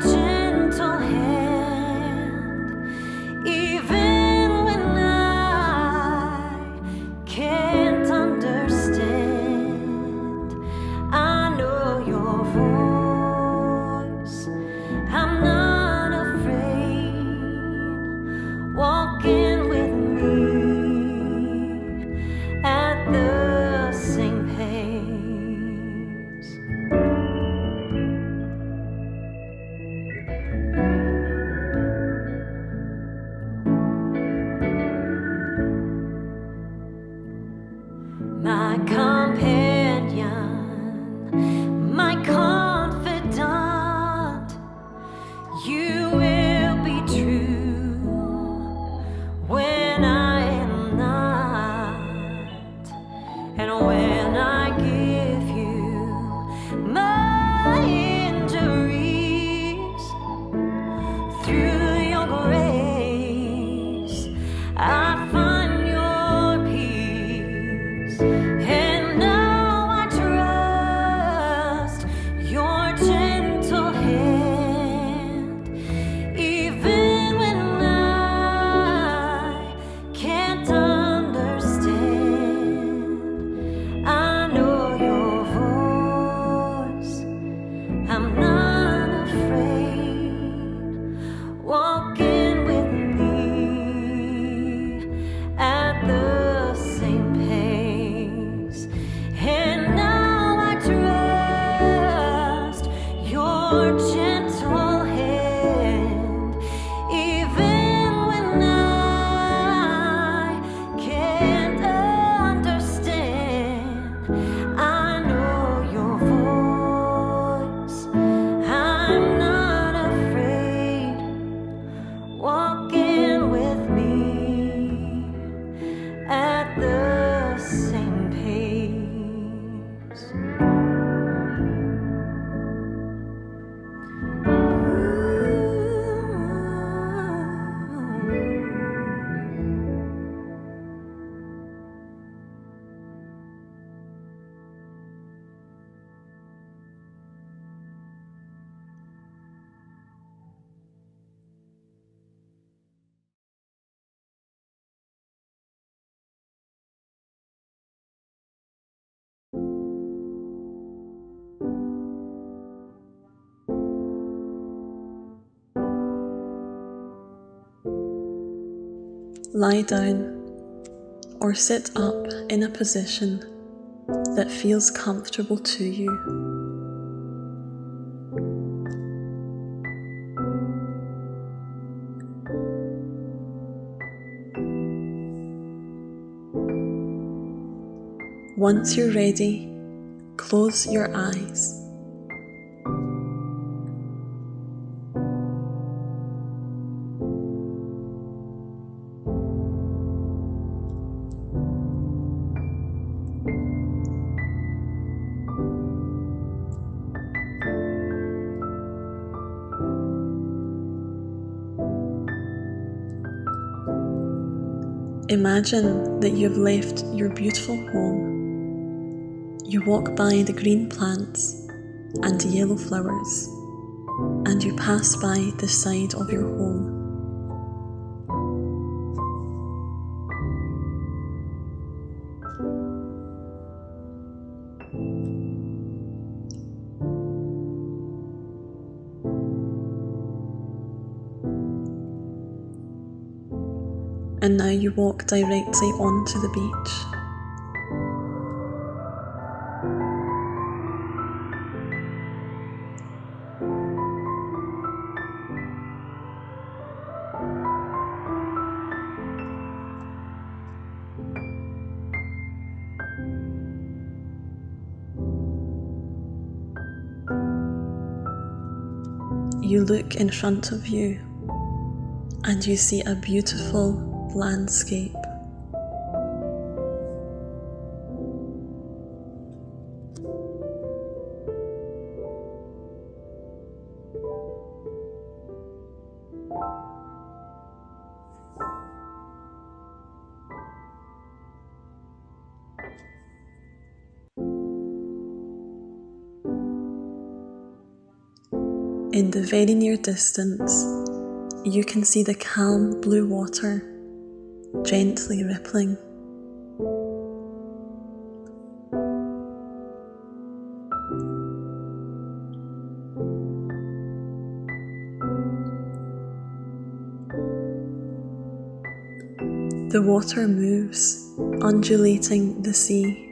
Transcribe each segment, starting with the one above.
gentle hand, even when I can't understand. I know your voice. I'm not afraid. Walking with me at the same pace. My companion, my confidant, you will be true when I am not, and when I give you my injuries. Through your grace, I find your peace, and now I trust your gentle hand, even when I can't understand. I know your voice. I'm not afraid. Walking with me at the same pace, and now I trust your gentle hand, even when I can't understand. I know your voice. I'm not afraid. Walking with me at the same pace. Lie down or sit up in a position that feels comfortable to you. Once you're ready, close your eyes. Imagine that you've left your beautiful home. You walk by the green plants and yellow flowers, and you pass by the side of your home. And now you walk directly onto the beach. You look in front of you and you see a beautiful landscape. In the very near distance, you can see the calm blue water gently rippling. The water moves, undulating the sea.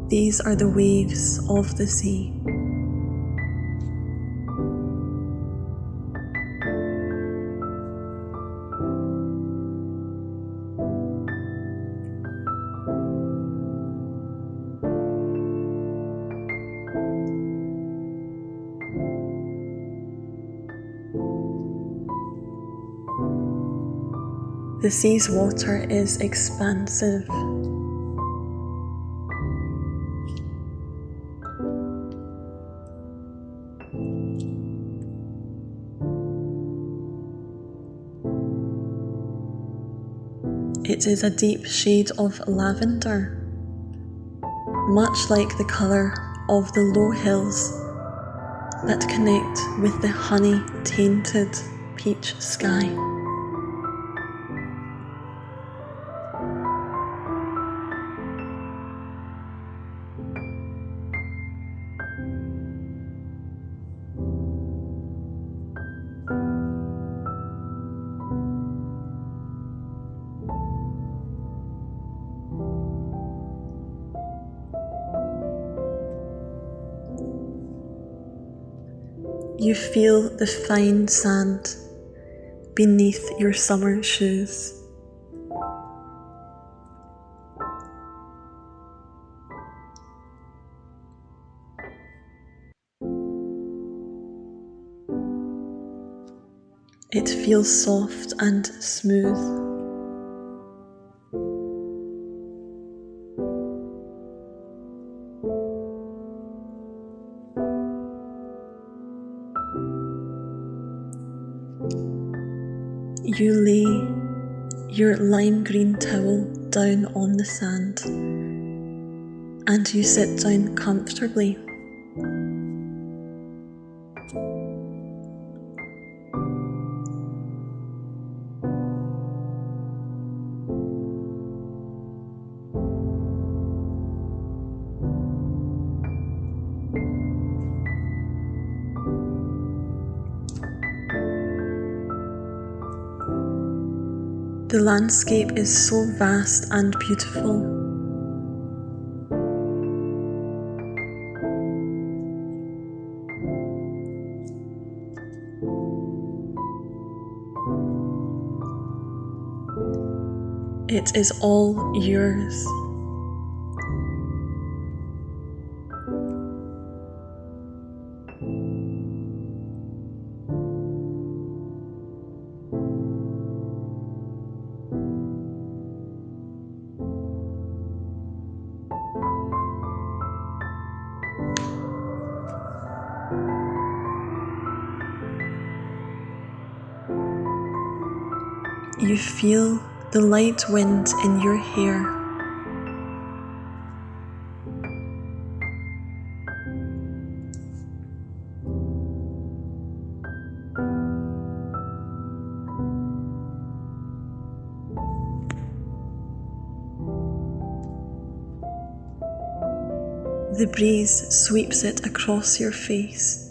These are the waves of the sea. The sea's water is expansive. It is a deep shade of lavender, much like the colour of the low hills that connect with the honey-tainted peach sky. You feel the fine sand beneath your summer shoes. It feels soft and smooth. You lay your lime green towel down on the sand and you sit down comfortably. The landscape is so vast and beautiful. It is all yours. You feel the light wind in your hair. The breeze sweeps it across your face.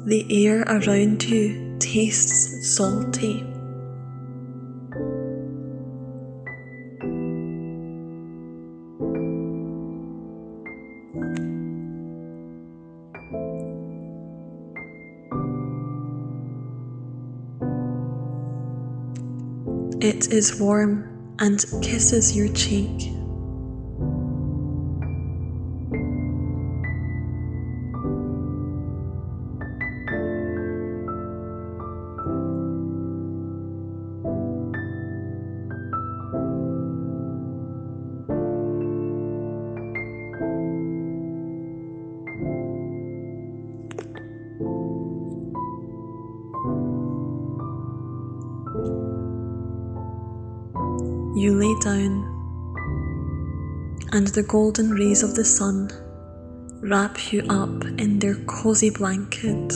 The air around you tastes salty. It is warm and kisses your cheek. You lay down, and the golden rays of the sun wrap you up in their cozy blanket.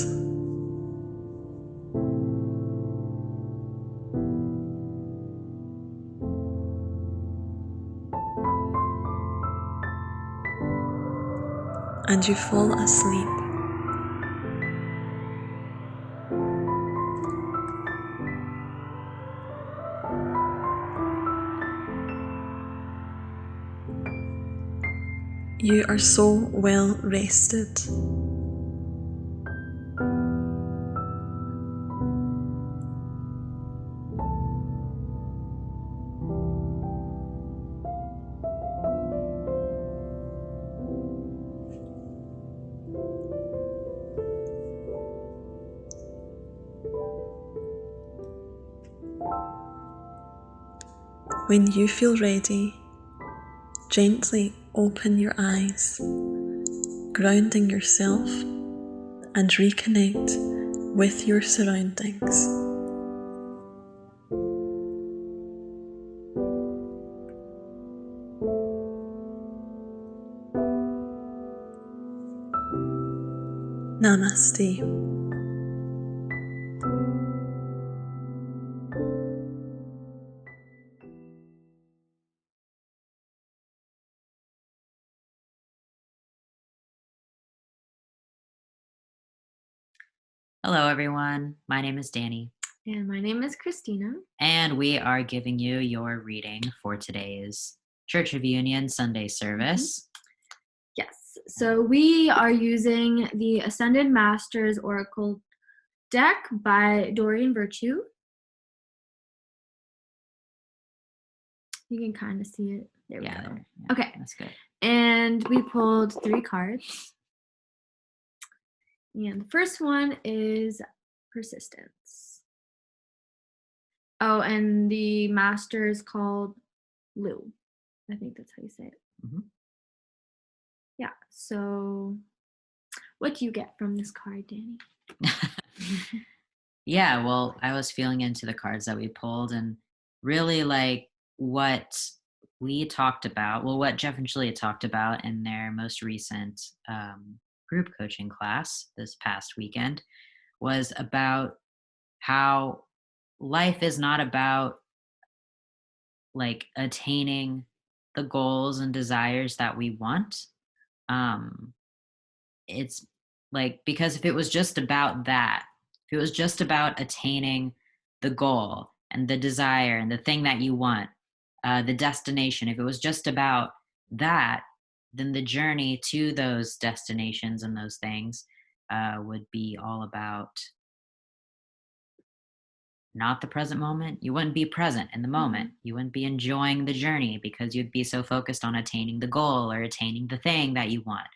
And you fall asleep. You are so well rested. When you feel ready, gently open your eyes, grounding yourself and reconnect with your surroundings. Namaste. Hello, everyone. My name is Danny, And my name is Christina. and we are giving you your reading for today's Church of Union Sunday service. Yes. So we are using the Ascended Masters Oracle deck by Doreen Virtue. You can kind of see it. There we go. Yeah, Okay. that's good. And we pulled 3 cards. And the first one is Persistence. Oh, and the master is called Lou. I think that's how you say it. Mhm. Yeah. So what do you get from this card, Danny? Yeah, well, I was feeling into the cards that we pulled and really like what we talked about, well, what Jeff and Shaleia talked about in their most recent group coaching class this past weekend was about how life is not about like attaining the goals and desires that we want. Um, it's like, because if it was just about that, if it was just about attaining the goal and the desire and the thing that you want, the destination, if it was just about that, then the journey to those destinations and those things would be all about not the present moment. You wouldn't be present in the moment. You wouldn't be enjoying the journey because you'd be so focused on attaining the goal or attaining the thing that you want.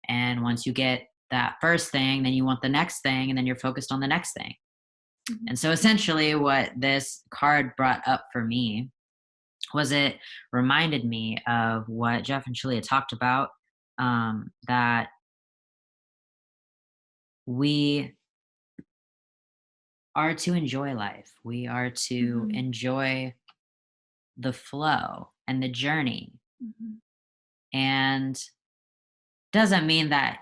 And once you get that first thing, then you want the next thing, and then you're focused on the next thing. And so essentially what this card brought up for me was it reminded me of what Jeff and Shaleia talked about, that we are to enjoy life. We are to enjoy the flow and the journey. And doesn't mean that,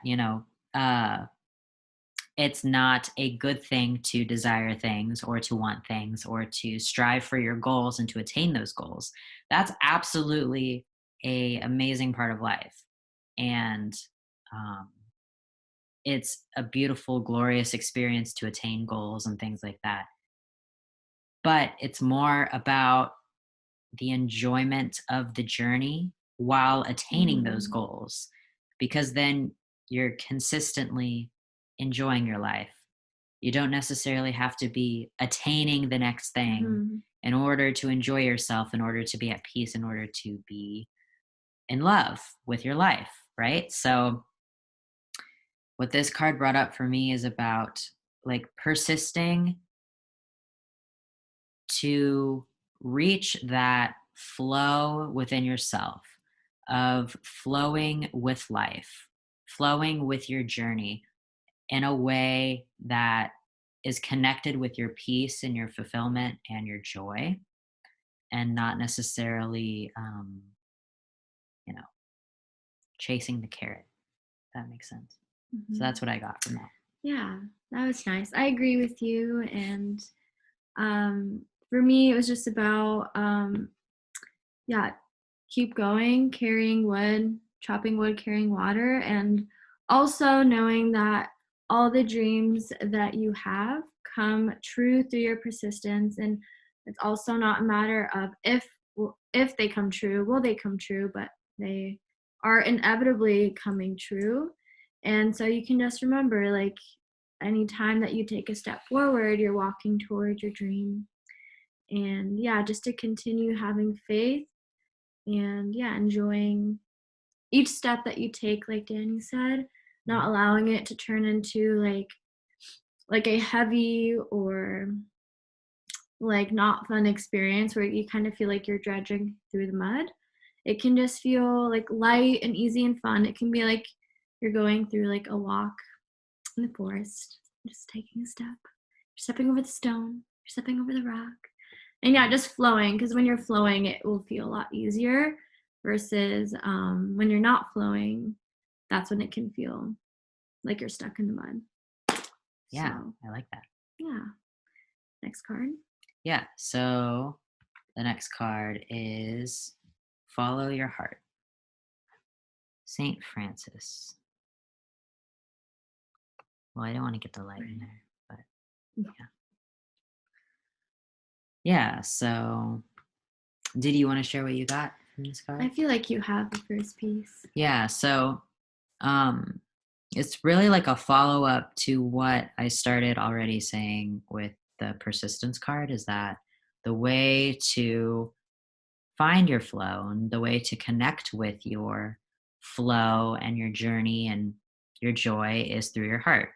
it's not a good thing to desire things or to want things or to strive for your goals and to attain those goals. That's absolutely a amazing part of life. And it's a beautiful, glorious experience to attain goals and things like that. But it's more about the enjoyment of the journey while attaining those goals, because then you're consistently enjoying your life. You don't necessarily have to be attaining the next thing in order to enjoy yourself, in order to be at peace, in order to be in love with your life, right? So what this card brought up for me is about like persisting to reach that flow within yourself of flowing with life, flowing with your journey in a way that is connected with your peace and your fulfillment and your joy, and not necessarily, you know, chasing the carrot. If that makes sense. So that's what I got from that. Yeah, that was nice. I agree with you. And for me, it was just about, keep going, carrying wood, chopping wood, carrying water, and also knowing that all the dreams that you have come true through your persistence. And it's also not a matter of if they come true, will they come true, but they are inevitably coming true. And so you can just remember, like, anytime that you take a step forward, you're walking towards your dream. And just to continue having faith and enjoying each step that you take, like Danny said, not allowing it to turn into like a heavy or like not fun experience where you kind of feel like you're dredging through the mud. It can just feel like light and easy and fun. It can be like you're going through like a walk in the forest, just taking a step. You're stepping over the stone, you're stepping over the rock. And just flowing, because when you're flowing, it will feel a lot easier versus when you're not flowing, that's when it can feel like you're stuck in the mud. Yeah, So, I like that. Yeah. Next card. Yeah, so the next card is Follow Your Heart. Saint Francis. Well, I don't want to get the light in there, but yeah. Yeah, so did you want to share what you got from this card? I feel like you have the first piece. Yeah, so it's really like a follow-up to what I started already saying with the persistence card, is that the way to find your flow and the way to connect with your flow and your journey and your joy is through your heart.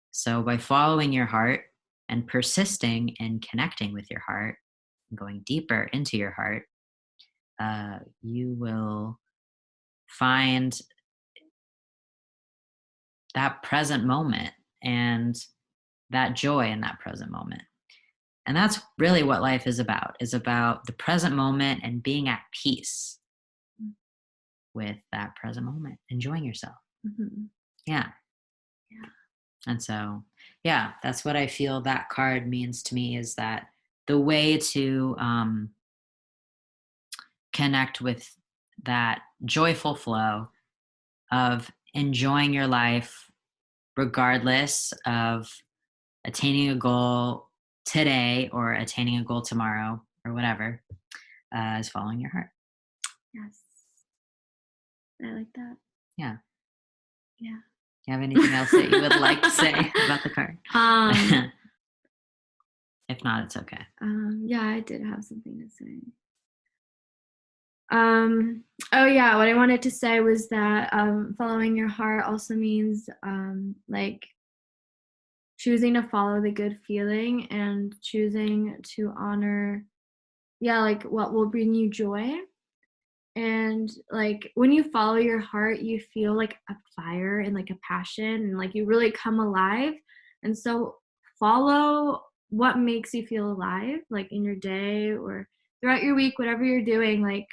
So by following your heart and persisting in connecting with your heart and going deeper into your heart, you will find that present moment and that joy in that present moment. And that's really what life is about the present moment and being at peace with that present moment, enjoying yourself. Yeah. And so, that's what I feel that card means to me, is that the way to connect with that joyful flow of enjoying your life regardless of attaining a goal today or attaining a goal tomorrow or whatever, is following your heart. Yes. I like that. Yeah. Yeah. You have anything else that you would like to say about the card? If not, it's okay. I did have something to say. What I wanted to say was that following your heart also means like choosing to follow the good feeling and choosing to honor like what will bring you joy. And like when you follow your heart, you feel like a fire and like a passion, and like you really come alive. And so follow what makes you feel alive, like in your day or throughout your week, whatever you're doing, like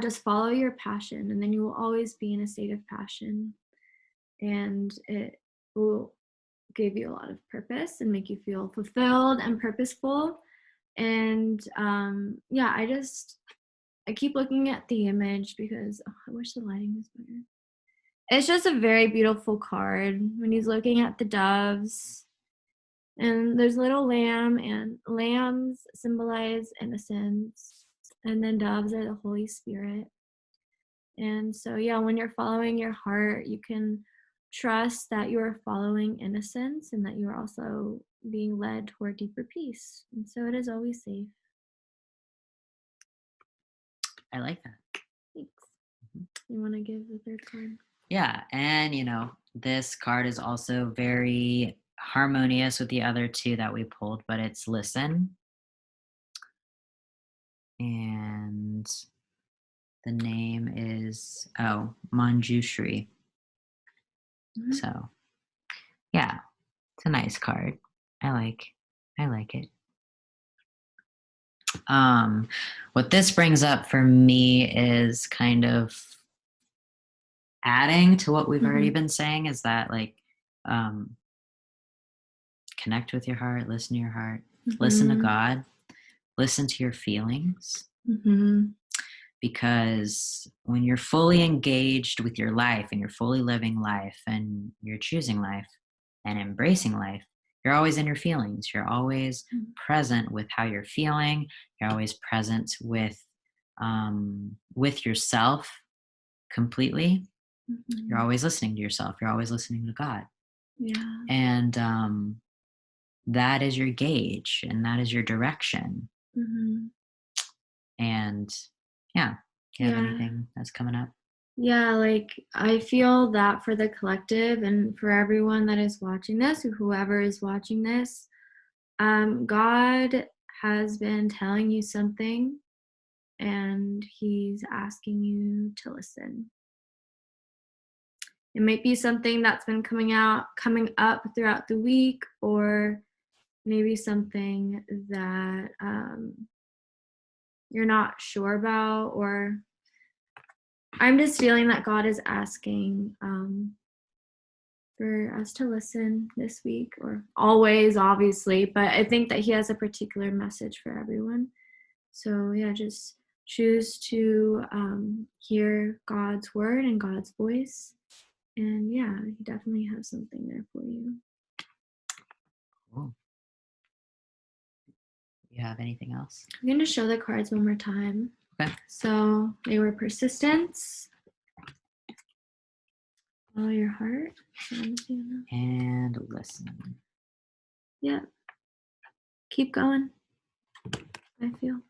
just follow your passion, and then you will always be in a state of passion, and it will give you a lot of purpose and make you feel fulfilled and purposeful. And I keep looking at the image because I wish the lighting was better. It's just a very beautiful card when he's looking at the doves, and there's a little lamb, and lambs symbolize innocence, and then doves are the Holy Spirit. And so when you're following your heart, you can trust that you are following innocence and that you are also being led toward deeper peace. And so it is always safe. I like that. Thanks. You want to give the third card? Yeah, and this card is also very harmonious with the other two that we pulled, but it's listen. And the name is Manjushri. So yeah, it's a nice card. I like it. What this brings up for me is kind of adding to what we've already been saying, is that like connect with your heart, listen to your heart, listen to God, listen to your feelings. Because when you're fully engaged with your life and you're fully living life and you're choosing life and embracing life, you're always in your feelings. You're always present with how you're feeling. You're always present with yourself completely. You're always listening to yourself. You're always listening to God. Yeah. And that is your gauge and that is your direction. And yeah, do you have anything that's coming up? Yeah, like I feel that for the collective and for everyone that is watching this, or whoever is watching this, God has been telling you something and he's asking you to listen. It might be something that's been coming up throughout the week, or maybe something that you're not sure about, or I'm just feeling that God is asking for us to listen this week, or always, obviously, but I think that he has a particular message for everyone. So yeah, just choose to hear God's word and God's voice. And yeah, he definitely has something there for you. Cool. You have anything else? I'm going to show the cards one more time. Okay. So they were persistence, follow your heart, and listen. Yeah. Keep going, I feel.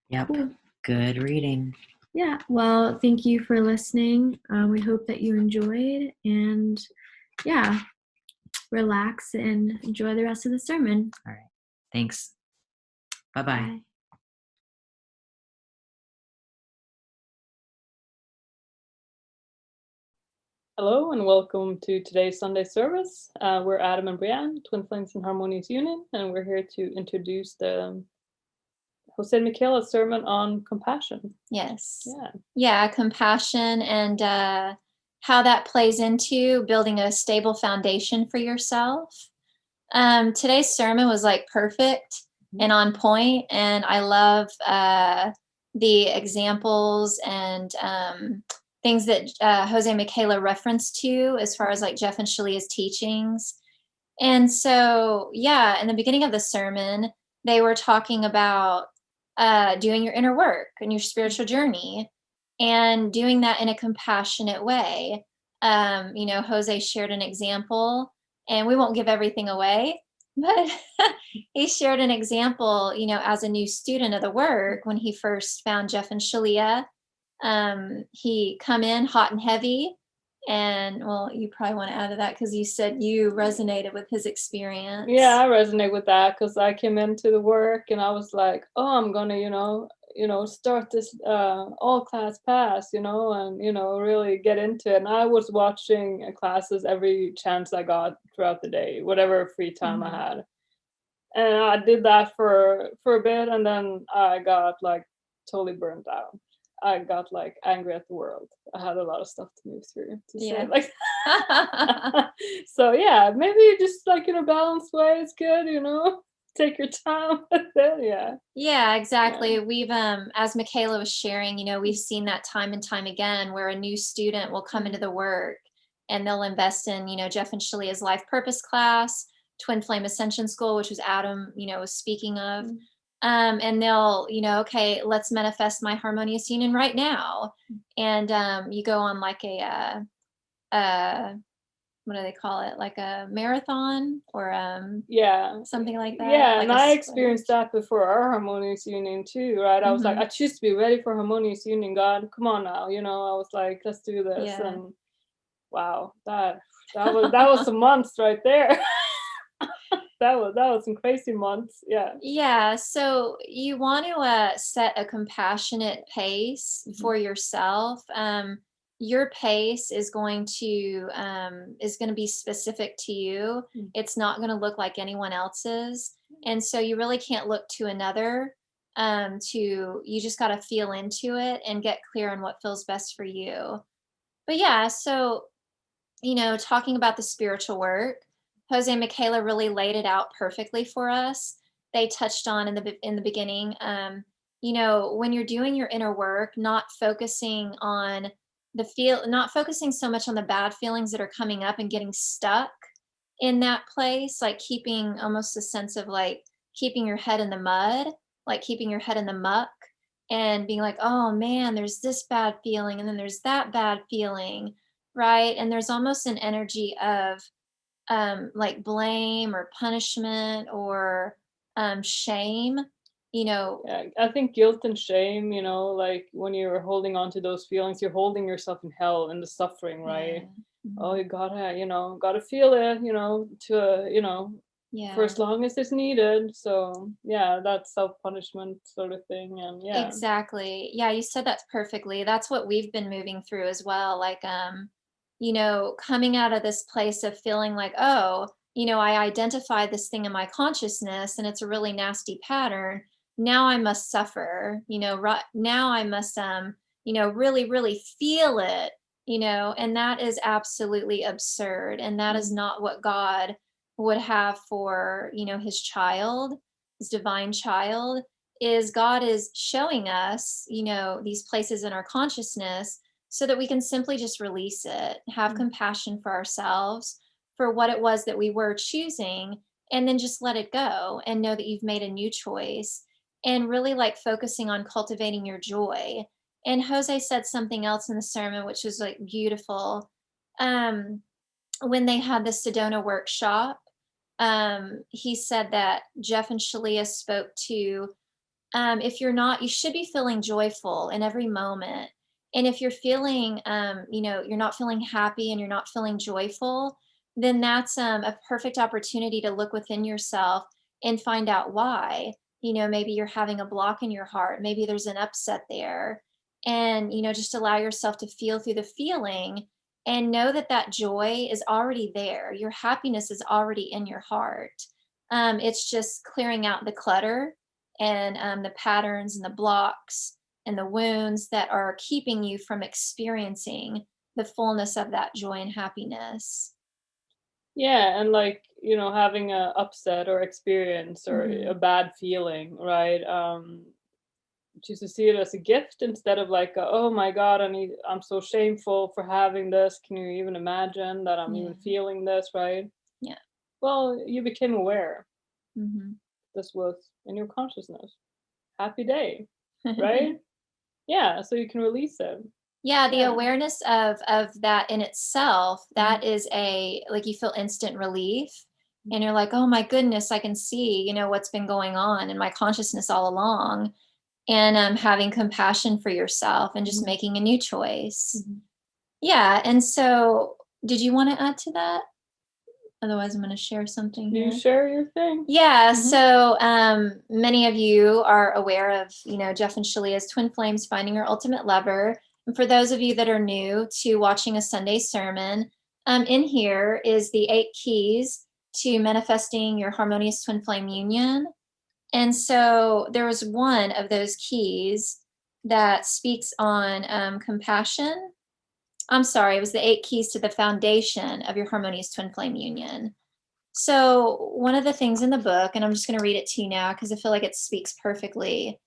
Yep. Cool. Good reading. Yeah. Well, thank you for listening. We hope that you enjoyed, and yeah, relax and enjoy the rest of the sermon. All right. Thanks. Bye-bye. Bye. Hello and welcome to today's Sunday service. We're Adam and Brianne, Twin Flames in Harmonious Union, and we're here to introduce the Jose Michaela's sermon on compassion. Yes. Yeah, compassion and how that plays into building a stable foundation for yourself. Today's sermon was like perfect and on point, and I love the examples and things that Jose Michaela referenced to as far as like Jeff and Shalea's teachings. And so, yeah, in the beginning of the sermon, they were talking about doing your inner work and your spiritual journey and doing that in a compassionate way. Jose shared an example, and we won't give everything away, but he shared an example, as a new student of the work, when he first found Jeff and Shaleia. He come in hot and heavy, and well, you probably want to add to that because you said you resonated with his experience. Yeah, I resonate with that because I came into the work and I was like, oh, I'm gonna, start this all class pass, and really get into it. And I was watching classes every chance I got throughout the day, whatever free time I had. And I did that for a bit, and then I got like totally burnt out. I got like angry at the world. I had a lot of stuff to move through, to say it like that. So yeah, maybe just like in a balanced way is good, take your time with it. Yeah, exactly. We've as Michaela was sharing, we've seen that time and time again where a new student will come into the work and they'll invest in, Jeff and Shalea's life purpose class, Twin Flame Ascension School, which was Adam, was speaking of. And they'll, okay, let's manifest my harmonious union right now. And you go on like a what do they call it? Like a marathon or Yeah. something like that. Yeah, Like and a I sprint. experienced that before our harmonious union too, right? I was like, Mhm. I choose to be ready for harmonious union, God. Come on now, you know. I was like, let's do this. Yeah. And wow, that was some months right there. that was some crazy months. Yeah. Yeah, so you want to set a compassionate pace for yourself. Your pace is going to be specific to you. Mm. It's not going to look like anyone else's, and so you really can't look to another. You just got to feel into it and get clear on what feels best for you. But yeah, so talking about the spiritual work, Jose and Michaela really laid it out perfectly for us. They touched on in the beginning, when you're doing your inner work, not focusing so much on the bad feelings that are coming up and getting stuck in that place, like keeping almost a sense of like keeping your head in the mud, like keeping your head in the muck and being like, oh man, there's this bad feeling and then there's that bad feeling, right? And there's almost an energy of like blame or punishment or shame, Yeah, I think guilt and shame, like when you're holding on to those feelings, you're holding yourself in hell and the suffering, right? Oh, you gotta feel it, for yeah. as long as it's needed. So yeah, that's self-punishment sort of thing. And yeah. Exactly. Yeah, you said that perfectly. That's what we've been moving through as well. Like, coming out of this place of feeling like, oh, I identified this thing in my consciousness and it's a really nasty pattern. Now I must suffer, right now I must, really, really feel it, and that is absolutely absurd. And that is not what God would have for, his child, his divine child. Is God is showing us, these places in our consciousness so that we can simply just release it, have compassion for ourselves, for what it was that we were choosing, and then just let it go and know that you've made a new choice and really like focusing on cultivating your joy. And Jose said something else in the sermon, which was like beautiful. When they had the Sedona workshop, he said that Jeff and Shaleia spoke to if you're not, you should be feeling joyful in every moment. And if you're feeling, you're not feeling happy and you're not feeling joyful, then that's a perfect opportunity to look within yourself and find out why. Maybe you're having a block in your heart. Maybe there's an upset there. And, just allow yourself to feel through the feeling and know that that joy is already there. Your happiness is already in your heart. It's just clearing out the clutter and the patterns and the blocks and the wounds that are keeping you from experiencing the fullness of that joy and happiness. Yeah, and like, having a upset or experience or a bad feeling, right? Choose to see it as a gift instead of like, oh my God, I'm so shameful for having this. Can you even imagine that I'm even feeling this, right? Yeah. Well, you became aware. Mm-hmm. This was in your consciousness. Happy day, right? Yeah, so you can release it. Yeah, the Yeah. awareness of that in itself, that is like you feel instant relief and you're like, "Oh my goodness, I can see, what's been going on in my consciousness all along." And having compassion for yourself and just making a new choice. Yeah, and so did you want to add to that? Otherwise, I'm going to share something here. You share your thing. Yeah, so many of you are aware of, Jeff and Shaleia's Twin Flames Finding Your Ultimate Lover. And for those of you that are new to watching a Sunday sermon, in here is the 8 keys to manifesting your harmonious twin flame union. And so there was one of those keys that speaks on compassion. I'm sorry, it was the 8 keys to the foundation of your harmonious twin flame union. So one of the things in the book, and I'm just going to read it to you now because I feel like it speaks perfectly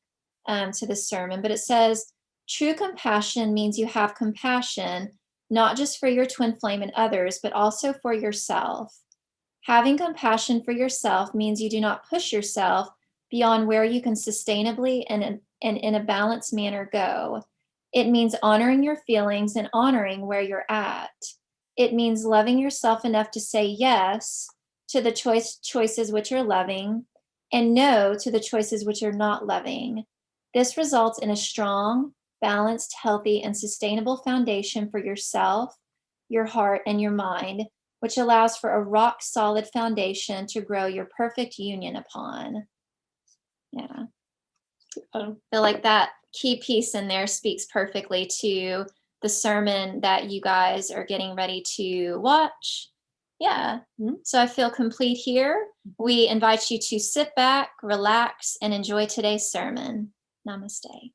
to this sermon, but it says, true compassion means you have compassion, not just for your twin flame and others, but also for yourself. Having compassion for yourself means you do not push yourself beyond where you can sustainably and in a balanced manner go. It means honoring your feelings and honoring where you're at. It means loving yourself enough to say yes to the choices which are loving and no to the choices which are not loving. This results in a strong, balanced, healthy, and sustainable foundation for yourself, your heart, and your mind, which allows for a rock solid foundation to grow your perfect union upon. Yeah. I feel like that key piece in there speaks perfectly to the sermon that you guys are getting ready to watch. Yeah. So I feel complete here. We invite you to sit back, relax, and enjoy today's sermon. Namaste.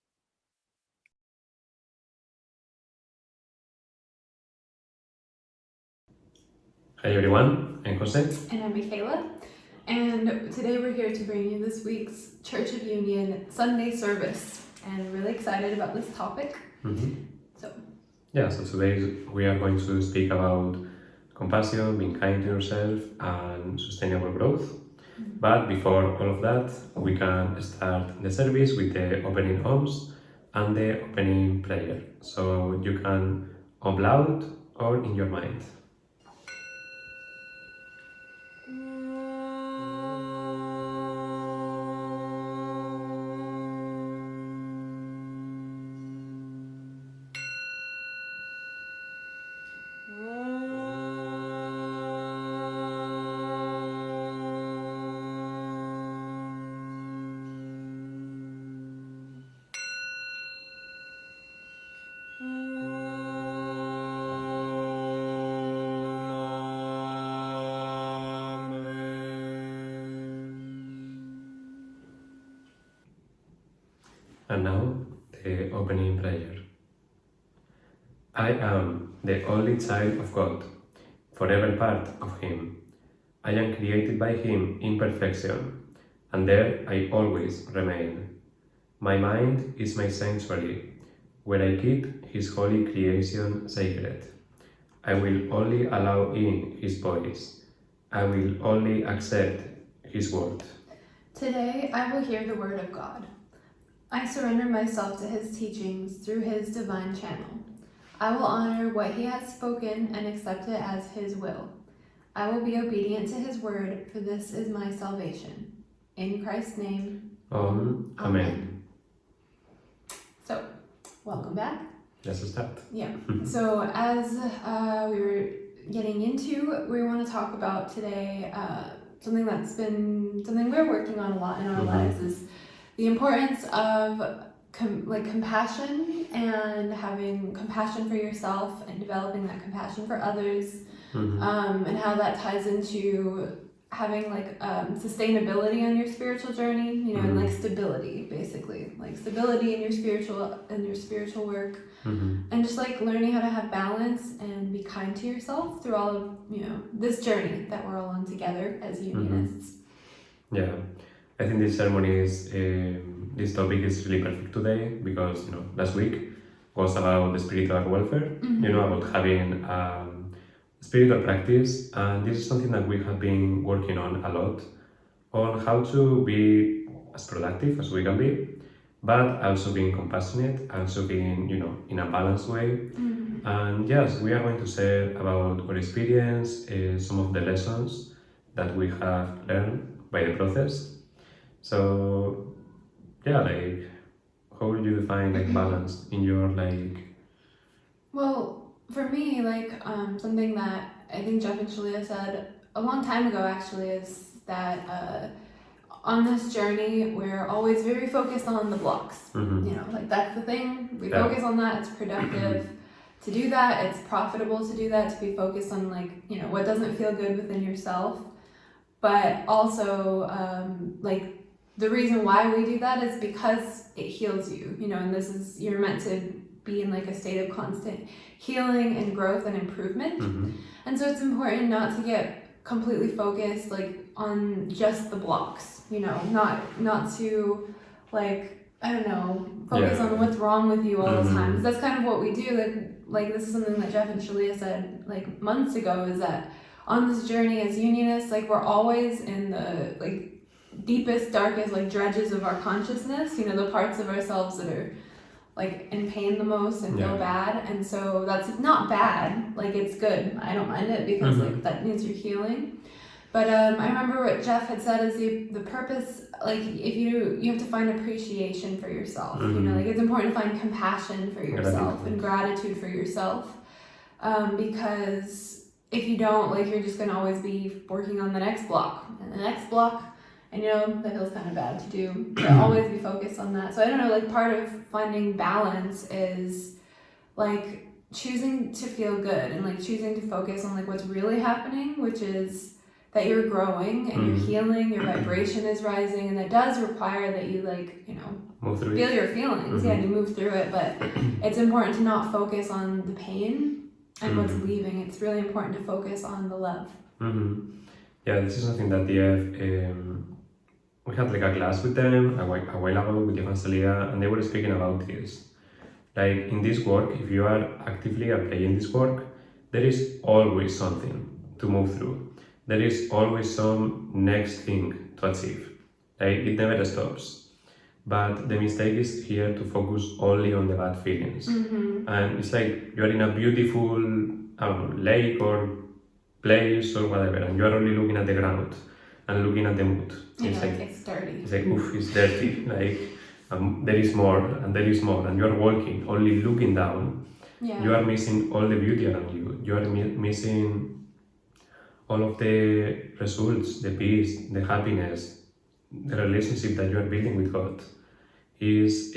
Hi everyone, I'm Jose. And I'm Michaela. And today we're here to bring you this week's Church of Union Sunday service. And really excited about this topic. So today we are going to speak about compassion, being kind to yourself, and sustainable growth. But before all of that, we can start the service with the opening hymns and the opening prayer. So you can out loud or in your mind. And now, the opening prayer. I am the only child of God, forever part of Him. I am created by Him in perfection, and there I always remain. My mind is my sanctuary, where I keep His holy creation sacred. I will only allow in His voice. I will only accept His word. today I will hear the word of God. I surrender myself to His teachings through His divine channel. I will honor what He has spoken and accept it as His will. I will be obedient to His word, for this is my salvation. In Christ's name, Amen. So, welcome back. Let's start. Yeah. So as we were getting into, we want to talk about today something we're working on a lot in our lives is the importance of compassion and having compassion for yourself and developing that compassion for others, and how that ties into having sustainability on your spiritual journey, and like stability, basically, like stability in your spiritual work, and just like learning how to have balance and be kind to yourself through all of this journey that we're all on together as unionists. Yeah, I think this this topic is really perfect today because last week was about the spiritual welfare, about having spiritual practice, and this is something that we have been working on a lot, on how to be as productive as we can be, but also being compassionate, also being in a balanced way. And yes, we are going to share about our experience, some of the lessons that we have learned by the process. So yeah, how would you define balance in your Well, for me, something that I think Jeff and Shaleia said a long time ago actually is that on this journey, we're always very focused on the blocks. That's the thing. We focus on that. It's productive to do that. It's profitable to do that, to be focused on what doesn't feel good within yourself. But also, the reason why we do that is because it heals you, and you're meant to be in a state of constant healing and growth and improvement. And so it's important not to get completely focused on just the blocks, not to focus on what's wrong with you all the time. That's kind of what we do. Like this is something that Jeff and Shaleia said months ago, is that on this journey as unionists, we're always in the deepest, darkest dredges of our consciousness, the parts of ourselves that are like in pain the most and feel Yeah. bad. And so that's not bad. Like it's good. I don't mind it because like that means you're healing. But I remember what Jeff had said is the purpose, like if you have to find appreciation for yourself, you know, like it's important to find compassion for yourself and gratitude for yourself, because if you don't, like you're just going to always be working on the next block and the next block, and you know, that feels kind of bad to do, to always be focused on that. So I don't know, like part of finding balance is like choosing to feel good and like choosing to focus on like what's really happening, which is that you're growing and you're healing, your vibration is rising, and that does require that you like, you know, feel your feelings, and you move through it, but it's important to not focus on the pain and what's leaving. It's really important to focus on the love. Yeah, this is something that we had like a class with them a while ago with Jeff and Shaleia, and they were speaking about this. Like in this work, if you are actively applying this work, there is always something to move through. There is always some next thing to achieve. Like it never stops. But the mistake is here to focus only on the bad feelings. And it's like you're in a beautiful, I don't know, lake or place or whatever, and you're only looking at the ground and looking at the mood. It's like it's dirty. It's like, oof, it's dirty. Like there is more, and there is more, and you're walking, only looking down. Yeah. You are missing all the beauty around you. You are missing all of the results, the peace, the happiness, the relationship that you are building with God. It's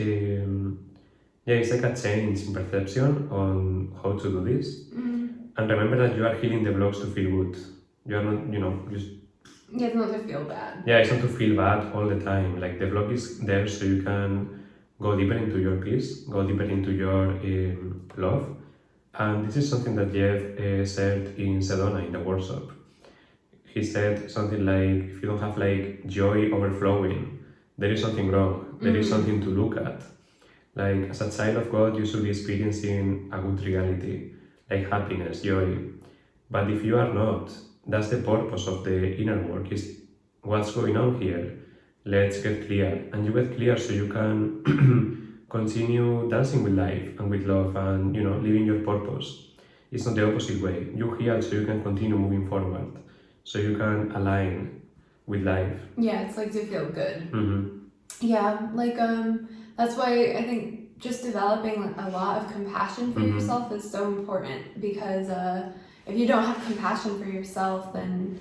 like a change in perception on how to do this. And remember that you are healing the blocks to feel good. You are not, it's not to feel bad. Yeah, it's not to feel bad all the time. Like the block is there so you can go deeper into your peace, go deeper into your love. And this is something that Jeff said in Sedona in the workshop. He said something like, if you don't have like joy overflowing, there is something wrong. There is something to look at. Like as a child of God, you should be experiencing a good reality, like happiness, joy. But if you are not, that's the purpose of the inner work, is what's going on here. Let's get clear. And you get clear so you can continue dancing with life and with love and, living your purpose. It's not the opposite way. You heal so you can continue moving forward, so you can align with life. Yeah, it's like to feel good. Yeah, like that's why I think just developing a lot of compassion for yourself is so important, because if you don't have compassion for yourself, then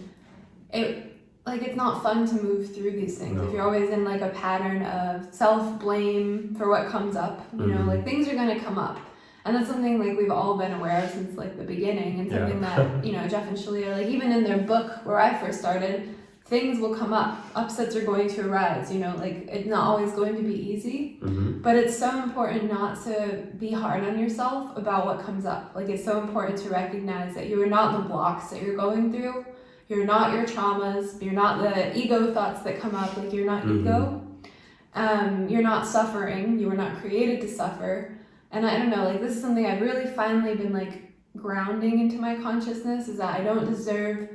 it's not fun to move through these things. No. If you're always in like a pattern of self-blame for what comes up, you know, like things are gonna come up. And that's something like we've all been aware of since like the beginning, and something that, Jeff and Shaleia, like even in their book where I first started, things will come up, upsets are going to arise, like it's not always going to be easy, but it's so important not to be hard on yourself about what comes up. Like it's so important to recognize that you are not the blocks that you're going through, you're not your traumas, you're not the ego thoughts that come up, like you're not ego, you're not suffering, you were not created to suffer. And I don't know, like this is something I've really finally been like grounding into my consciousness, is that I don't deserve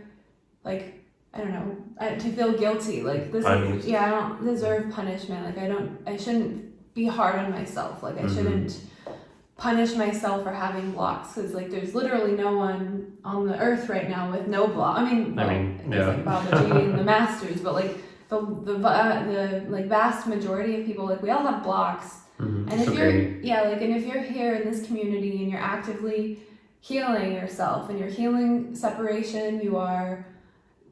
like, I don't know, to feel guilty. Like this is, I don't deserve punishment. Like I shouldn't be hard on myself. Like I shouldn't punish myself for having blocks, because like there's literally no one on the earth right now with no block. There's like Babaji and the masters, but like the like vast majority of people, like we all have blocks. And if if you're here in this community and you're actively healing yourself and you're healing separation, you are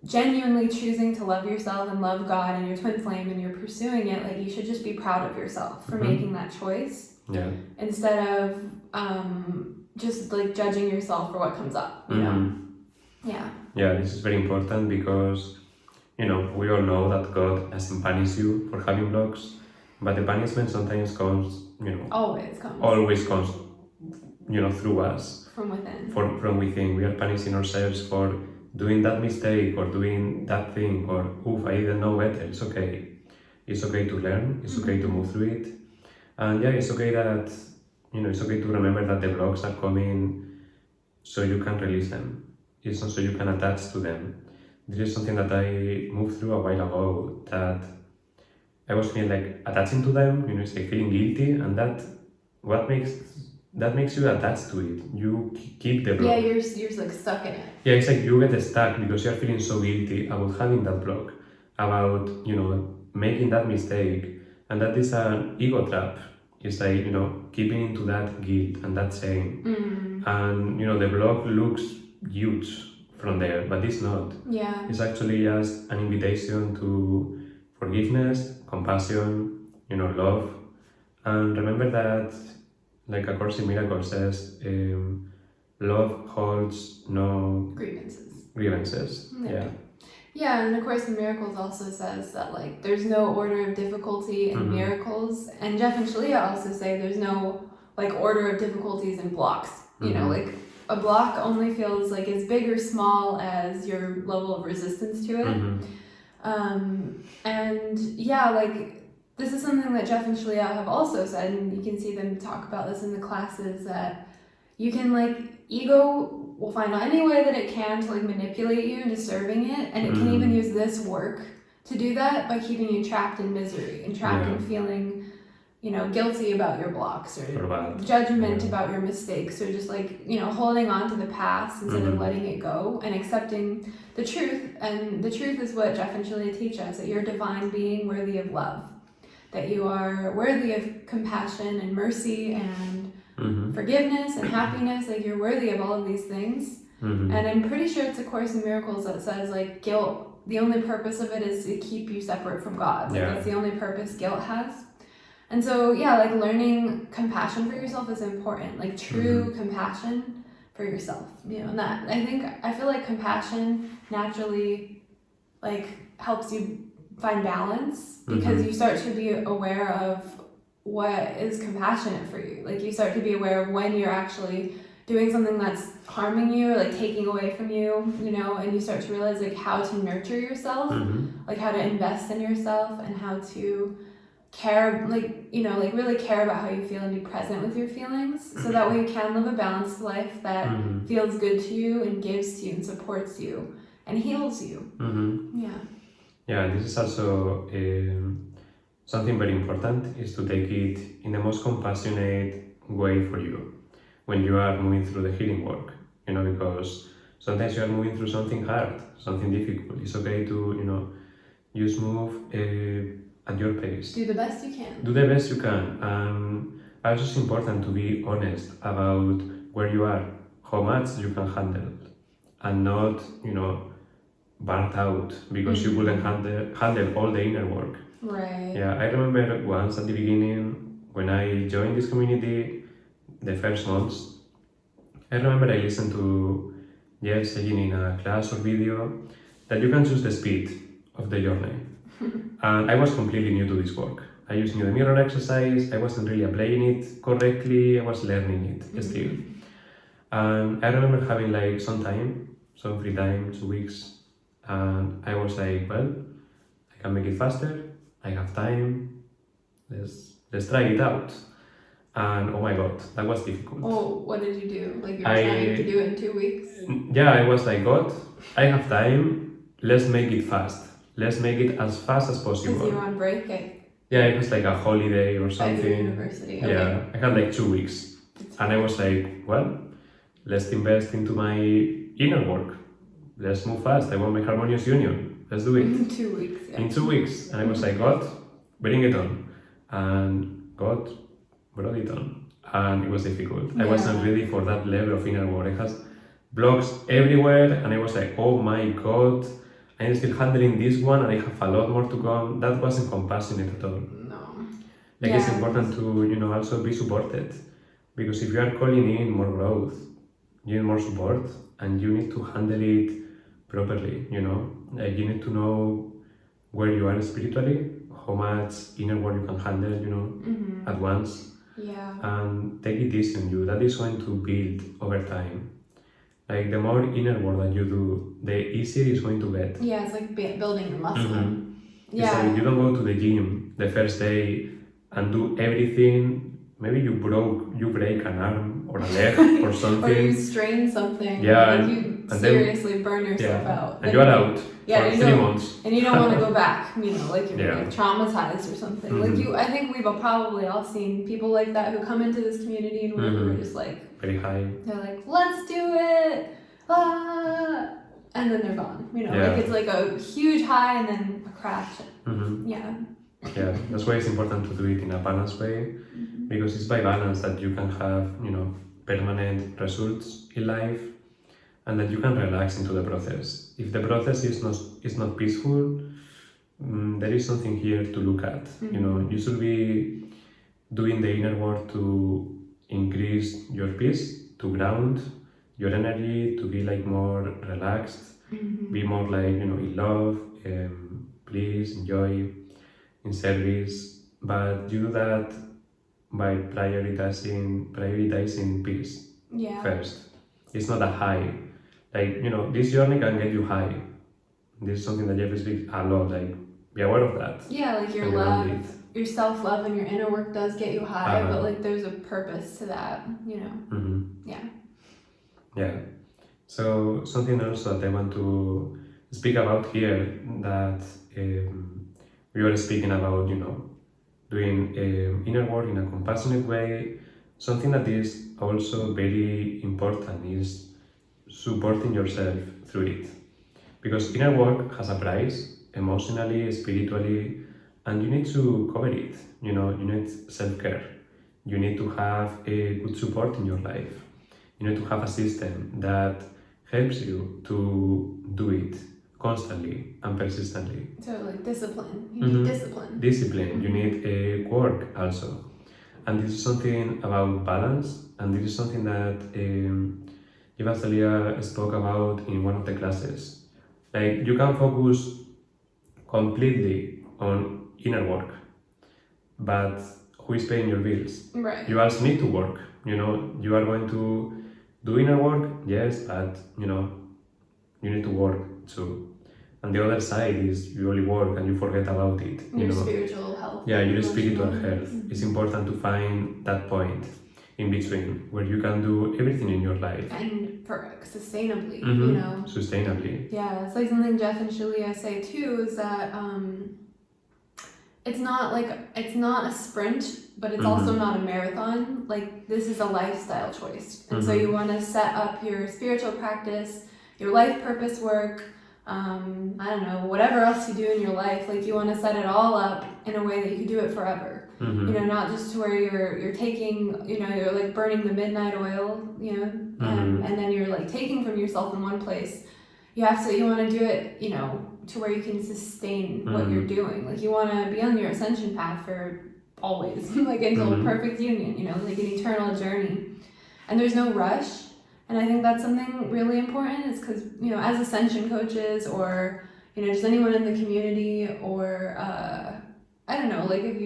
genuinely choosing to love yourself and love God and your twin flame, and you're pursuing it, like you should just be proud of yourself for making that choice. Yeah. Instead of just like judging yourself for what comes up, you know? Yeah. Yeah, this is very important because, we all know that God doesn't punish you for having blocks, but the punishment sometimes comes, always comes, through us. From within. From within. We are punishing ourselves for doing that mistake or doing that thing, or, oof, I didn't know better. It's okay. It's okay to learn. It's okay to move through it. And yeah, it's okay that, it's okay to remember that the blocks are coming so you can release them. It's not so you can attach to them. This is something that I moved through a while ago, that I was feeling like attaching to them, it's like feeling guilty, and that what makes you attached to it. You keep the block. Yeah, you're like stuck in it. Yeah, it's like you get stuck because you're feeling so guilty about having that block, about, making that mistake. And that is an ego trap. It's like, keeping into that guilt and that shame. And, the block looks huge from there, but it's not. Yeah. It's actually just an invitation to forgiveness, compassion, love. And remember that, like A Course in Miracles says, love holds no grievances. Yeah. Yeah, and A Course in Miracles also says that like there's no order of difficulty in miracles, and Jeff and Shaleia also say there's no like order of difficulties in blocks. You know, like a block only feels like as big or small as your level of resistance to it. And yeah, like this is something that Jeff and Shaleia have also said, and you can see them talk about this in the classes, that you can like ego will find any way that it can to like manipulate you into serving it, and it can even use this work to do that by keeping you trapped in misery and trapped in feeling, guilty about your blocks or judgment about your mistakes, or just like, holding on to the past instead of letting it go and accepting the truth. And the truth is what Jeff and Shaleia teach us, that you're a divine being worthy of love, that you are worthy of compassion and mercy and forgiveness and happiness. Like you're worthy of all of these things. And I'm pretty sure it's A Course in Miracles that says like guilt, the only purpose of it is to keep you separate from God. Like that's the only purpose guilt has. And so yeah, like learning compassion for yourself is important, like true compassion for yourself, and that I feel like compassion naturally like helps you find balance, because you start to be aware of what is compassionate for you. Like you start to be aware of when you're actually doing something that's harming you or like taking away from you, and you start to realize like how to nurture yourself, like how to invest in yourself and how to care, like, like really care about how you feel and be present with your feelings, so that way you can live a balanced life that feels good to you and gives to you and supports you and heals you. Yeah, this is also something very important, is to take it in the most compassionate way for you when you are moving through the healing work, because sometimes you are moving through something hard, something difficult. It's okay to, just move at your pace. Do the best you can. Do the best you can. And also it's important to be honest about where you are, how much you can handle, and not, burnt out because you couldn't handle all the inner work. Right. Yeah, I remember once at the beginning when I joined this community, the first months, I remember I listened to Jeff saying in a class or video that you can choose the speed of the journey. And I was completely new to this work. I just knew the mirror exercise, I wasn't really applying it correctly, I was learning it still. And I remember having like some free time, 2 weeks, and I was like, well, I can make it faster, I have time, let's try it out. And oh my god, that was difficult. Oh, what did you do? Like you were trying to do it in 2 weeks? Yeah, I was like, God, I have time, let's make it fast. Let's make it as fast as possible. Because you were on break? Yeah, it was like a holiday or something. At your university. Okay. Yeah, I had like 2 weeks. And I was like, well, let's invest into my inner work. Let's move fast. I want my harmonious union. Let's do it. In 2 weeks, yeah. In 2 weeks. And I was like, God, bring it on. And God brought it on. And it was difficult. I wasn't ready for that level of inner work. I had blocks everywhere. And I was like, oh my God, I'm still handling this one and I have a lot more to come. That wasn't compassionate at all. No. Like it's important to, also be supported. Because if you are calling in more growth, you need more support and you need to handle it properly, Like you need to know where you are spiritually, how much inner work you can handle, at once. Yeah. And take it easy on you. That is going to build over time. Like the more inner work that you do, the easier it's going to get. Yeah, it's like building your muscle. Yeah. It's like you don't go to the gym the first day and do everything. Maybe you break an arm or a leg or something. Or you strain something. Yeah. Like and then seriously burn yourself yeah, out. and you are out Yeah, for you 3 don't- months. And you don't want to go back, you know, like you're Yeah. like traumatized or something. Like Mhm. I think we've probably all seen people like that who come into this community and who are Mhm. just like, Very high. they're like, let's do it, and then they're gone. You know, Yeah. like it's like a huge high and then a crash. Mhm. Yeah. Yeah, that's why it's important to do it in a balanced way, because it's by balance that you can have, you know, permanent results in life, and that you can relax into the process. If the process is not peaceful, there is something here to look at. You know, you should be doing the inner work to increase your peace, to ground your energy, to be like more relaxed, be more like, you know, in love, please, enjoy, in service. But you do that by prioritizing peace Yeah. first. It's not a high. Like, you know, this journey can get you high. This is something that Jeffrey speaks a lot, like, be aware of that. Yeah, like your And ground love, it. your self-love and your inner work does get you high, Uh-huh. but like there's a purpose to that, you know. Mm-hmm. Yeah. Yeah. So something else that I want to speak about here, that we were speaking about, you know, doing inner work in a compassionate way. Something that is also very important is supporting yourself through it. Because inner work has a price, emotionally, spiritually, and you need to cover it. You know, you need self-care. You need to have a good support in your life. You need to have a system that helps you to do it constantly and persistently. So like discipline. You need discipline. Discipline. You need a work also. And this is something about balance, and this is something that Shaleia spoke about in one of the classes. Like, you can focus completely on inner work, but who is paying your bills? Right. You also need to work. You know, you are going to do inner work, yes, but you know, you need to work too. And the other side is you only work and you forget about it. You Your know, spiritual health. yeah, your emotional spiritual health. It's important to find that point in between where you can do everything in your life. And for sustainably, you know. Sustainably. Yeah, it's like something Jeff and Shaleia say too, is that it's not a sprint, but it's also not a marathon. Like, this is a lifestyle choice. And so you want to set up your spiritual practice, your life purpose work, I don't know, whatever else you do in your life, like you want to set it all up in a way that you can do it forever. You know, not just to where you're taking, you know, you're like burning the midnight oil, you know, and then you're like taking from yourself in one place. You want to do it, you know, to where you can sustain what you're doing. Like, you want to be on your ascension path for always, like until perfect union, you know, like an eternal journey. And there's no rush. And I think that's something really important, is because, you know, as ascension coaches, or, you know, just anyone in the community, or, I don't know, like if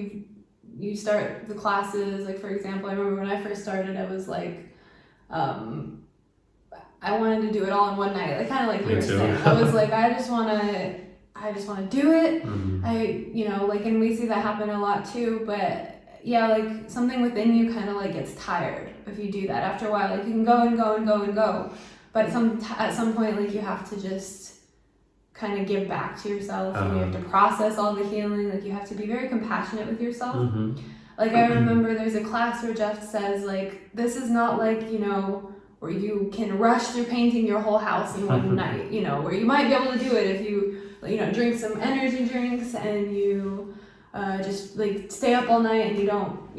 you start the classes, like for example, I remember when I first started, I was like, I wanted to do it all in one night, like kind of like you were saying. I was like, I just want to do it. You know, like, and we see that happen a lot too, but yeah, like something within you kind of like gets tired if you do that. After a while, like you can go and go and go and go, but at some point, like you have to just kind of give back to yourself, and you have to process all the healing. Like, you have to be very compassionate with yourself. Like, I remember there's a class where Jeff says, like, this is not like, you know, where you can rush through painting your whole house in one night, you know, where you might be able to do it if you know, drink some energy drinks and you just like stay up all night and you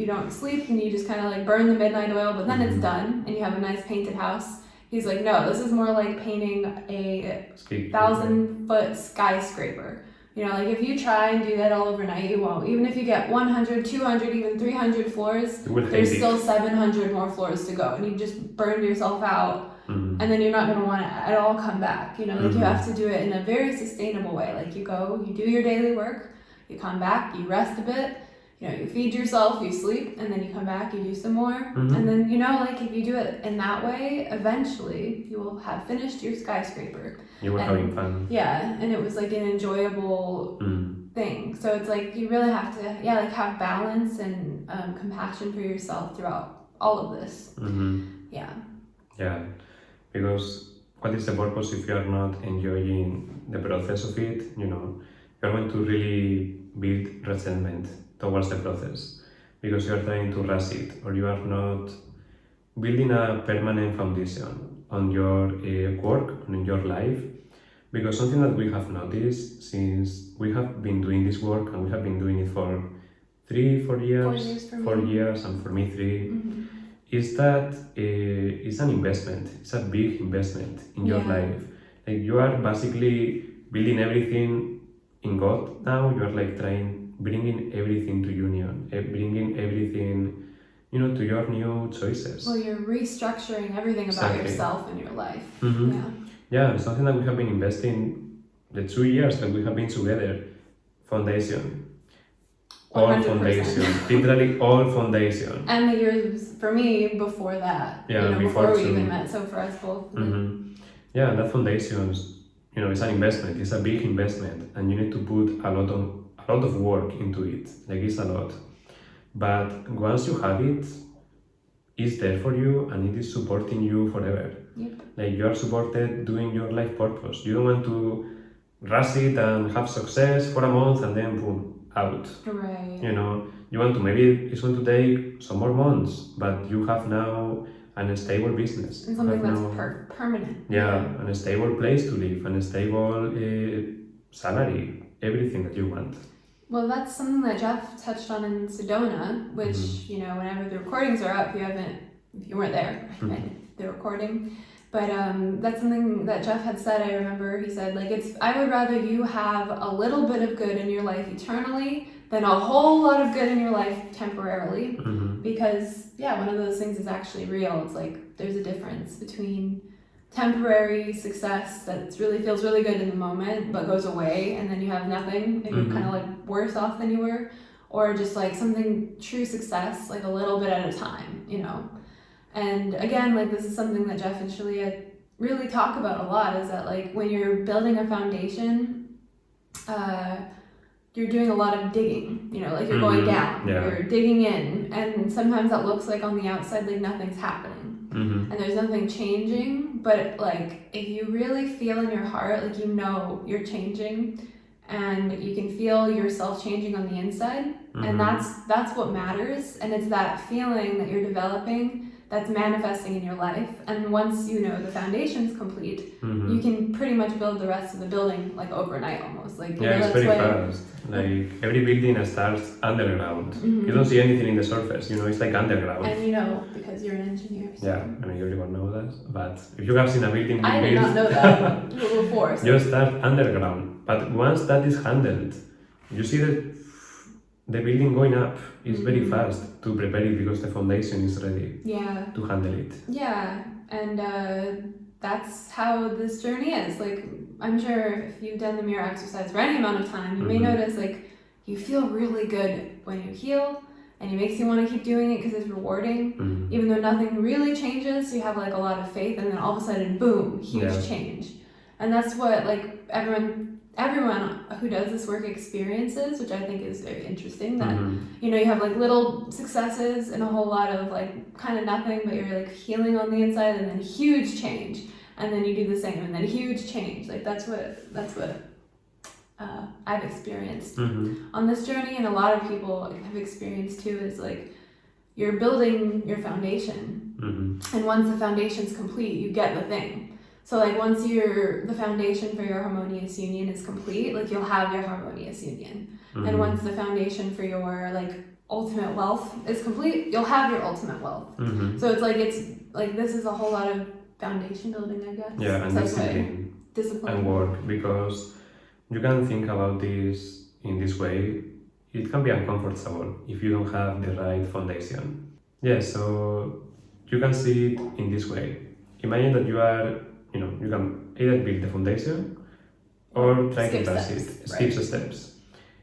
don't sleep, and you just kind of like burn the midnight oil, but then it's done and you have a nice painted house. He's like, no, this is more like painting a 1,000-foot skyscraper. You know, like if you try and do that all overnight, you won't. Even if you get 100, 200, even 300 floors, there's still 700 more floors to go, and you just burned yourself out, and then you're not going to want to at all come back. You know, like you have to do it in a very sustainable way. Like, you go, you do your daily work, you come back, you rest a bit, you know, you feed yourself, you sleep, and then you come back, you do some more. And then, you know, like if you do it in that way, eventually you will have finished your skyscraper. You were having fun. Yeah, and it was like an enjoyable thing. So it's like you really have to, like have balance and compassion for yourself throughout all of this. Yeah. Yeah, because what is the purpose if you are not enjoying the process of it? You're going to really build resentment towards the process because you are trying to rush it, or you are not building a permanent foundation on your work, on your life. Because something that we have noticed since we have been doing this work, and we have been doing it for 3-4 years, 4 years, and for me 3, is that it's an investment. It's a big investment in your life. Like, you are basically building everything in God now. You are like bringing everything to union, bringing everything, to your new choices. Well, you're restructuring everything about yourself and your life. Yeah, something that we have been investing the 2 years that we have been together. Foundation. 100%. All foundation. Literally all foundation. And the years for me before that. Before we even met. So for us both. Yeah, that foundations, it's an investment. It's a big investment, and you need to put a lot of work into it. Like, it's a lot. But once you have it, it's there for you, and it is supporting you forever. Yep. Like, you are supported doing your life purpose. You don't want to rush it and have success for a month and then boom, out. Right. You want to, maybe it's going to take some more months, but you have now an stable business. And something that's permanent. Yeah, and a stable place to live, and a stable salary, everything that you want. Well, that's something that Jeff touched on in Sedona, which, whenever the recordings are up, if you weren't there, the recording. But that's something that Jeff had said. I remember he said, I would rather you have a little bit of good in your life eternally than a whole lot of good in your life temporarily. Because, one of those things is actually real. It's like, there's a difference between temporary success that really feels really good in the moment but goes away, and then you have nothing and you're kind of like worse off than you were, or just like something true success, like a little bit at a time, And again, like, this is something that Jeff and Shaleia really talk about a lot, is that like when you're building a foundation, you're doing a lot of digging, like you're going down, you're digging in, and sometimes that looks like on the outside like nothing's happening. And there's nothing changing, but like if you really feel in your heart, like you're changing, and you can feel yourself changing on the inside, and that's what matters, and it's that feeling that you're developing that's manifesting in your life. And once the foundation's complete, you can pretty much build the rest of the building like overnight almost. Like, it's very fast. Like, every building starts underground. You don't see anything in the surface, it's like underground. And because you're an engineer. So. Yeah, I mean, everyone knows that. But if you have seen a building I did not know that before. So. You start underground. But once that is handled, you see the building going up is very fast to prepare it, because the foundation is ready to handle it. Yeah, and that's how this journey is. Like, I'm sure if you've done the mirror exercise for any amount of time, you may notice like you feel really good when you heal, and it makes you want to keep doing it because it's rewarding. Even though nothing really changes, you have like a lot of faith, and then all of a sudden, boom, huge change. And that's what like everyone who does this work experiences, which I think is very interesting, that you have like little successes and a whole lot of like kind of nothing, but you're like healing on the inside, and then huge change, and then you do the same, and then huge change. Like that's what I've experienced on this journey, and a lot of people have experienced too, is like you're building your foundation, and once the foundation's complete, you get the thing. So like once the foundation for your harmonious union is complete, like you'll have your harmonious union. And once the foundation for your like ultimate wealth is complete, you'll have your ultimate wealth. So it's like this is a whole lot of foundation building, I guess. Yeah, and discipline and work, because you can think about this in this way. It can be uncomfortable if you don't have the right foundation. Yeah, so you can see it in this way. Imagine that you are you can either build the foundation or try to pass it, skip steps.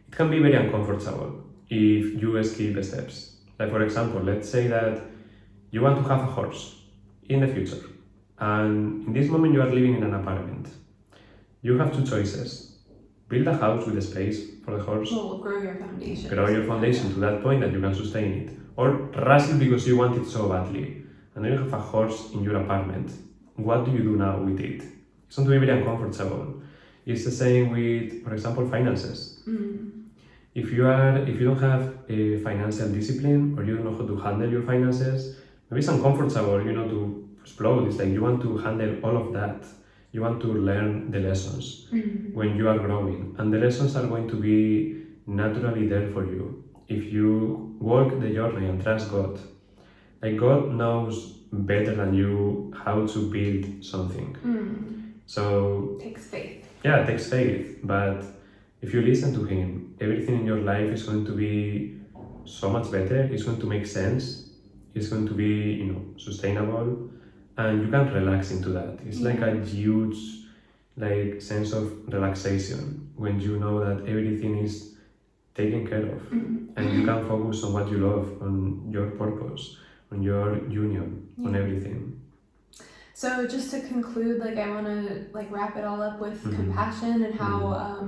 It can be very uncomfortable if you skip steps. Like, for example, let's say that you want to have a horse in the future, and in this moment you are living in an apartment. You have two choices: build a house with a space for the horse, grow your foundation. Grow your foundation to that point that you can sustain it, or rush it because you want it so badly, and then you have a horse in your apartment what do you do now with it? It's going to be very uncomfortable. It's the same with, for example, finances. If you don't have a financial discipline, or you don't know how to handle your finances, maybe it's uncomfortable, to explode. It's like you want to handle all of that. You want to learn the lessons when you are growing, and the lessons are going to be naturally there for you if you walk the journey and trust God. Like, God knows better than you how to build something. So Takes faith. yeah, it takes faith, but if you listen to Him, everything in your life is going to be so much better. It's going to make sense. It's going to be, sustainable, and you can relax into that. It's like a huge, sense of relaxation when you know that everything is taken care of, and you can focus on what you love, on your purpose, on your union, on everything. So just to conclude, I want to wrap it all up with compassion and how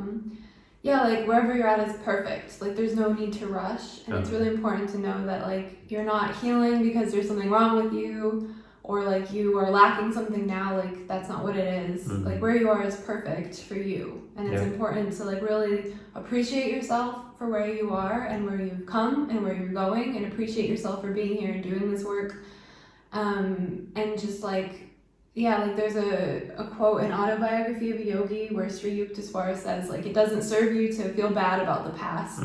wherever you're at is perfect. There's no need to rush, and it's really important to know that you're not healing because there's something wrong with you, or you are lacking something now. That's not what it is. Where you are is perfect for you, and it's important to really appreciate yourself for where you are and where you've come and where you're going, and appreciate yourself for being here and doing this work. And just there's a quote in Autobiography of a Yogi where Sri Yukteswar says, it doesn't serve you to feel bad about the past.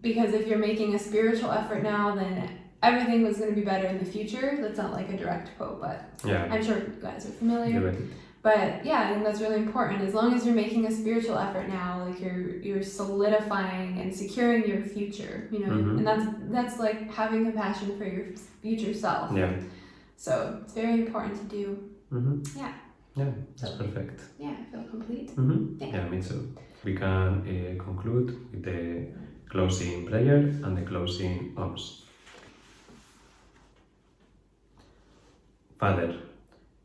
Because if you're making a spiritual effort now, then everything was going to be better in the future. That's not a direct quote, but I'm sure you guys are familiar. But yeah, I think that's really important. As long as you're making a spiritual effort now, you're solidifying and securing your future, and that's having compassion for your future self. So it's very important to do. Yeah, that's perfect. Yeah, I feel complete. Yeah, me too. We can conclude with the closing prayer and the closing alms. Father,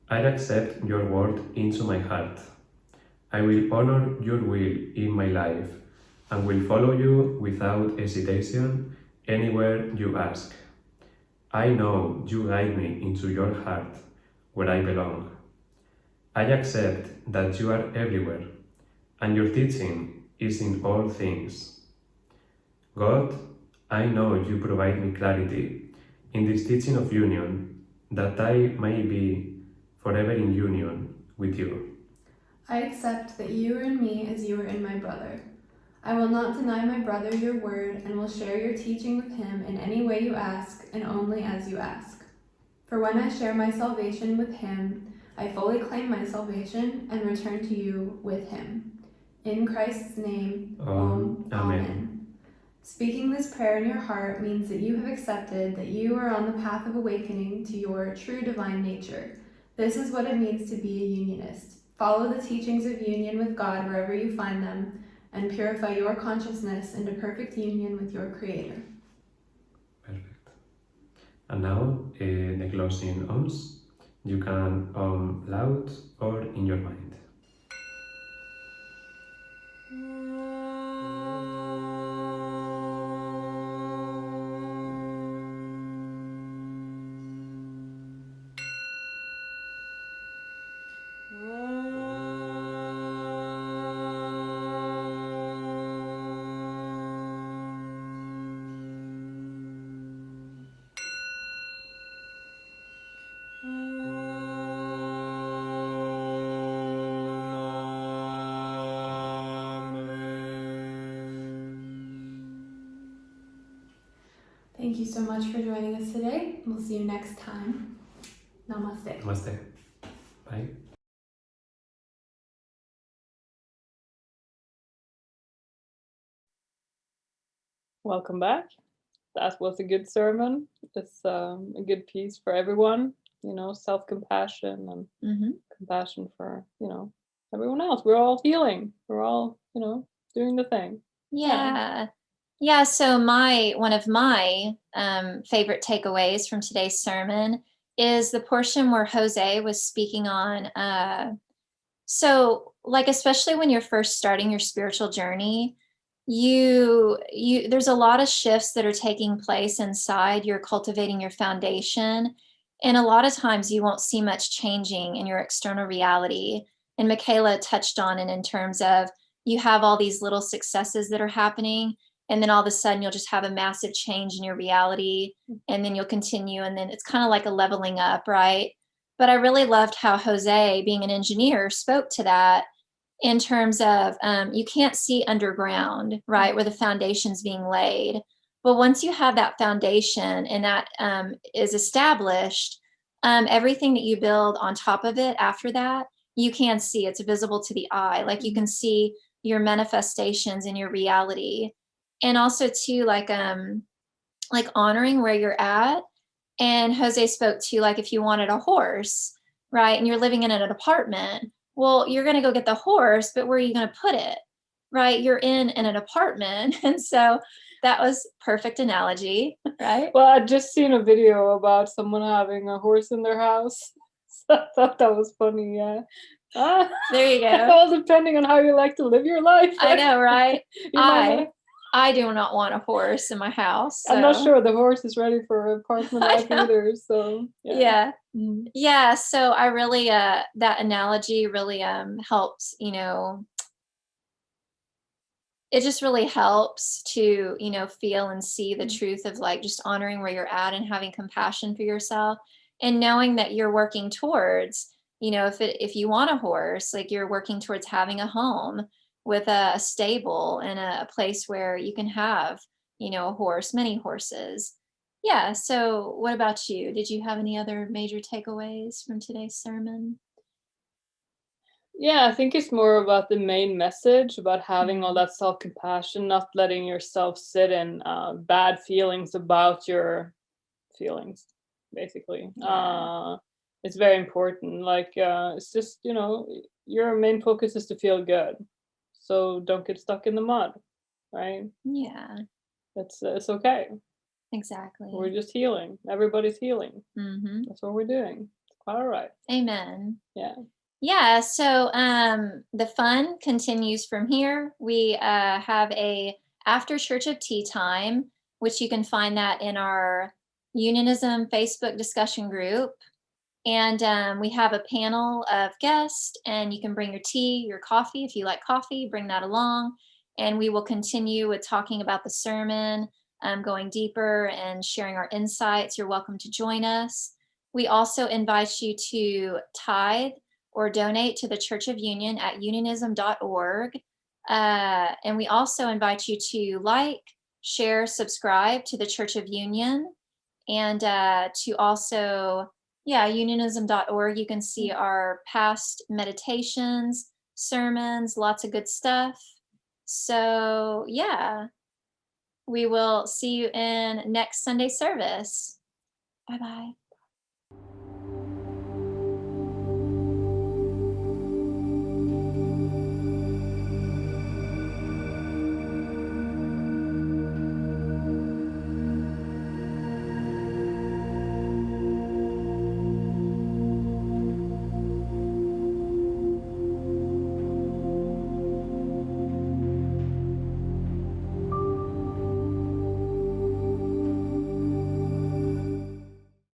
I accept your word into my heart. I will honor your will in my life and will follow you without hesitation anywhere you ask. I know you guide me into your heart where I belong. I accept that you are everywhere and your teaching is in all things. God, I know you provide me clarity in this teaching of union, that I may be forever in union with you. I accept that you are in me as you are in my brother. I will not deny my brother your word and will share your teaching with him in any way you ask and only as you ask. For when I share my salvation with him, I fully claim my salvation and return to you with him. In Christ's name, Amen. Speaking this prayer in your heart means that you have accepted that you are on the path of awakening to your true divine nature. This is what it means to be a unionist. Follow the teachings of union with God wherever you find them, and purify your consciousness into perfect union with your Creator. Perfect. And now, the closing alms. You can loud or in your mind. Thank you so much for joining us today. We'll see you next time. Namaste. Namaste. Bye. Welcome back. That was a good sermon. It's a good piece for everyone, self-compassion and compassion for, everyone else. We're all healing. We're all, doing the thing. Yeah. So one of my favorite takeaways from today's sermon is the portion where Jose was speaking on. So especially when you're first starting your spiritual journey, there's a lot of shifts that are taking place inside. You're cultivating your foundation, And a lot of times you won't see much changing in your external reality. And Michaela touched on it in terms of you have all these little successes that are happening, and then all of a sudden you'll just have a massive change in your reality, and then you'll continue, and then it's kind of like a leveling up, right? But I really loved how Jose, being an engineer, spoke to that in terms of you can't see underground, right, where the foundation's being laid. But once you have that foundation and that is established, everything that you build on top of it after that, you can see. It's visible to the eye. Like you can see your manifestations in your reality. And also too, like honoring where you're at. And Jose spoke to, like, if you wanted a horse, right, and you're living in an apartment, well, you're going to go get the horse, but where are you going to put it, right? You're in an apartment. And so that was perfect analogy, right? Well, I'd just seen a video about someone having a horse in their house. So I thought that was funny, yeah. There you go. All depending on how you like to live your life. I know, right? You might not- I do not want a horse in my house. I'm not so- sure the horse is ready for apartment life either. So Yeah. Mhm. Yeah. So I really that analogy really helps, you know, it just really helps to, you know, feel and see the truth of like just honoring where you're at and having compassion for yourself, and knowing that you're working towards, you know, if you want a horse, like you're working towards having a home with a stable and a place where you can have, you know, a horse, many horses. Yeah. So what about you? Did you have any other major takeaways from today's sermon? Yeah, I think it's more about the main message about having all that self-compassion, not letting yourself sit in bad feelings about your feelings, basically. Yeah. It's very important. Like, it's just, you know, your main focus is to feel good. So don't get stuck in the mud, right? Yeah, It's okay. exactly. We're just healing. Everybody's healing. Mm-hmm. That's what we're doing. It's quite all right. Amen. Yeah. Yeah, so the fun continues from here. We have a after church of tea time, which you can find that in our Unionism Facebook discussion group. And we have a panel of guests, and you can bring your tea, your coffee. If you like coffee, bring that along. And we will continue with talking about the sermon, going deeper and sharing our insights. You're welcome to join us. We also invite you to tithe or donate to the Church of Union at unionism.org. And we also invite you to like, share, subscribe to the Church of Union, and to also, yeah, unionism.org. You can see our past meditations, sermons, lots of good stuff. So, yeah, we will see you in next Sunday service. Bye-bye.